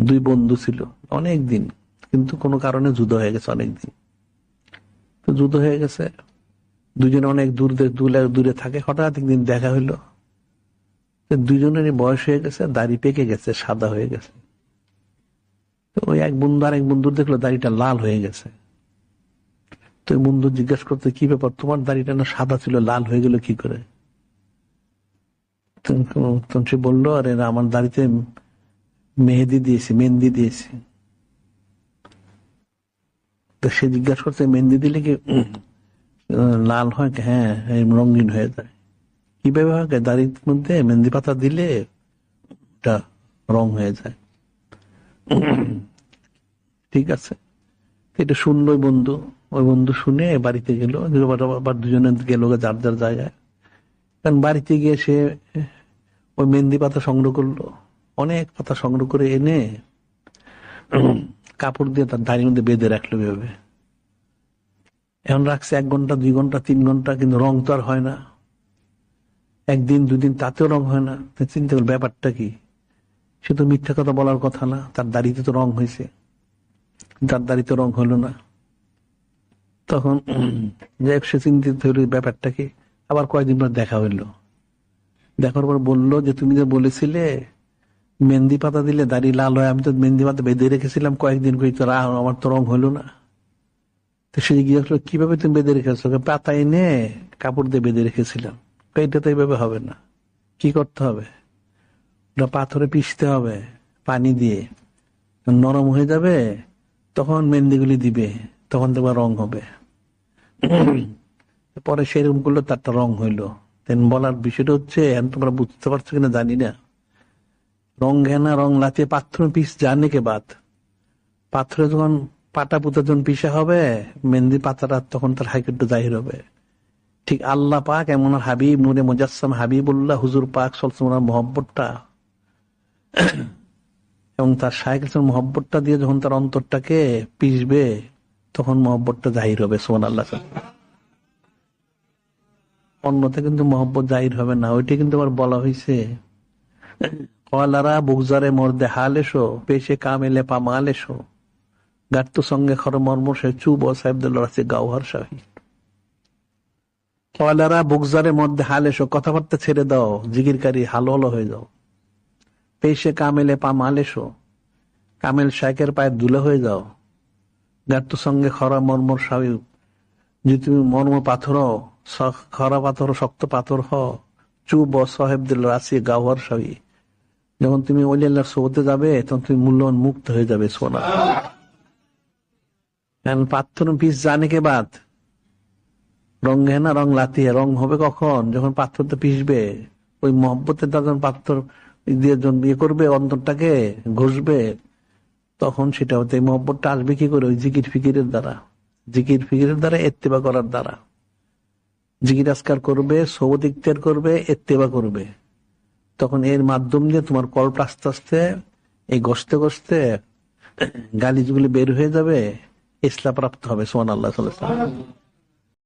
দুই বন্ধু ছিল অনেক দিন, কিন্তু কোনো কারণে যুদ্ধ হয়ে গেছে অনেকদিন। তো যুদ্ধ হয়ে গেছে, দুজনে অনেক দূরে থাকে। হঠাৎ একদিন দেখা হইলো, দুজনেরই বয়স হয়ে গেছে, দাড়ি পেকে গেছে, সাদা হয়ে গেছে। তো ওই এক বন্ধু আর এক বন্ধুর দেখলো দাড়িটা লাল হয়ে গেছে। তো ওই বন্ধু জিজ্ঞাসা করতে, কি ব্যাপার, তোমার দাড়িটা না সাদা ছিল, লাল হয়ে গেল কি করে? তখন সে বললো, আরে আমার দাড়িতে মেহেন্দি দিয়েছি। তো সে জিজ্ঞাসা করছে, মেহেন্দি দিলে কি লাল হয়? হ্যাঁ, রঙিন হয়ে যায়। কিভাবে হয়? দাড়ির মধ্যে মেহেন্দি পাতা দিলে এটা রং হয়ে যায়। ঠিক আছে, এটা শুনলো ওই বন্ধু। ওই বন্ধু শুনে বাড়িতে গেল, আবার দুজনে গেল যার যার জায়গায়। কারণ বাড়িতে গিয়ে সে ওই মেহেন্দি পাতা সংগ্রহ করলো, অনেক পাতা সংগ্রহ করে এনে কাপড় দিয়ে তার দাড়ির মধ্যে বেঁধে রাখলো। এভাবে এখন রাখছে 1 ঘন্টা, 2 ঘন্টা, 3 ঘন্টা, কিন্তু রং তো আর হয় না। একদিন দুদিন, তাতেও রং হয় না। চিন্তা করল ব্যাপারটা কি। সে তো মিথ্যা কথা বলার কথা না, তার দাড়িতে তো রং হয়েছে, তার দাড়িতে রং হলো না। তখন যাই হোক, সে চিন্তিত হইল ব্যাপারটা কি। আবার কয়েকদিন পর দেখা হইলো, দেখার পর বললো যে তুমি যে বলেছিলে মেহেন্দি পাতা দিলে দাড়ি লাল হয়, আমি তো মেহেন্দি পাতা বেঁধে রেখেছিলাম কয়েকদিন, কই তো আমার তো রং হইলো না। তো সে জিজ্ঞাসা করলো, কিভাবে তুমি বেঁধে রেখেছো? পাতা এনে কাপড় দিয়ে বেঁধে রেখেছিলাম। এটা তো এইভাবে হবে না, কি করতে হবে? ওটা পাথরে পিষতে হবে পানি দিয়ে, নরম হয়ে যাবে, তখন মেহেন্দিগুলি দিবে, তখন তোমার রং হবে। পরে সেরকম করলো, তারটা রং হইলো। বলার বিষয়টা হচ্ছে, তোমরা বুঝতে পারছো কিনা জানি না, রং ঘেনা রং লাতিয়ে পাথর পিস জানে কে বাদ। পাথরে যখন পাটা পুতা যখন পিসা হবে, মেহেন্দি পাতাটা তখন তার হাইকটটা জাহির হবে। ঠিক আল্লাহ পাক এমন হাবিব নূরে মুজাসসাম হাবিবুল্লাহ হুজুর পাক সাল্লাল্লাহু আলাইহি ওয়াসাল্লাম মহব্বতটা এবং তার শায়খের মহব্বতটা দিয়ে যখন তার অন্তরটাকে পিসবে, তখন মহব্বতটা জাহির হবে। সুবহানাল্লাহ। অন্যতে কিন্তু মহব্বত জাহির হবে না। ওইটা কিন্তু আবার বলা হয়েছে, কলারা বুকজারে মর্দে হাল এসো, পেশে কামেলে পা মাল এসো, গাট্টু সঙ্গে খর মর্ম সে চুব সাহেবদুল্লাহ রাসি গাওহার শাহী। কলারা বুকজারে মধ্যে হাল এসো, কথাবার্তা ছেড়ে দাও, জিগিরকারী হাল হয়ে যাও। পেশে কামেলে পা মাল এসো, কামেল শাইকের পায়ে দুলে হয়ে যাও। গাট্টু সঙ্গে খরা মর্মর শাহী, যদি তুমি মর্ম পাথর, খরা পাথর, শক্ত পাথর চুব সাহেবদুল্লাহ রাসি গাওহার শাহী। যখন তুমি ওলি আল্লাহর সোহবতে যাবে, তখন তুমি মূল্যবান মুক্ত হয়ে যাবে। সোনা পাথর পিস জানে কে বাদ, রং ঘেনা রং লাতিয়ে। রং হবে কখন? যখন পাথরটা পিসবে, ওই মহব্বতের দ্বারা যখন পাথর দিয়ে ইয়ে করবে, অন্তরটাকে ঘষবে, তখন সেটা হতে এই মহব্বতটা আসবে কি করে? ওই জিকির ফিকিরের দ্বারা, জিকির ফিকিরের দ্বারা, ইত্তেবা করার দ্বারা। জিকির আজকার করবে, সোবত ইখতিয়ার করবে, ইত্তেবা করবে, তখন এর মাধ্যম দিয়ে তোমার কল্প আস্তে আস্তে এই ঘষতে ঘষতে গালিজগুলি বের হয়ে যাবে, ইসলাম প্রাপ্ত হবে। সুবহানাল্লাহ।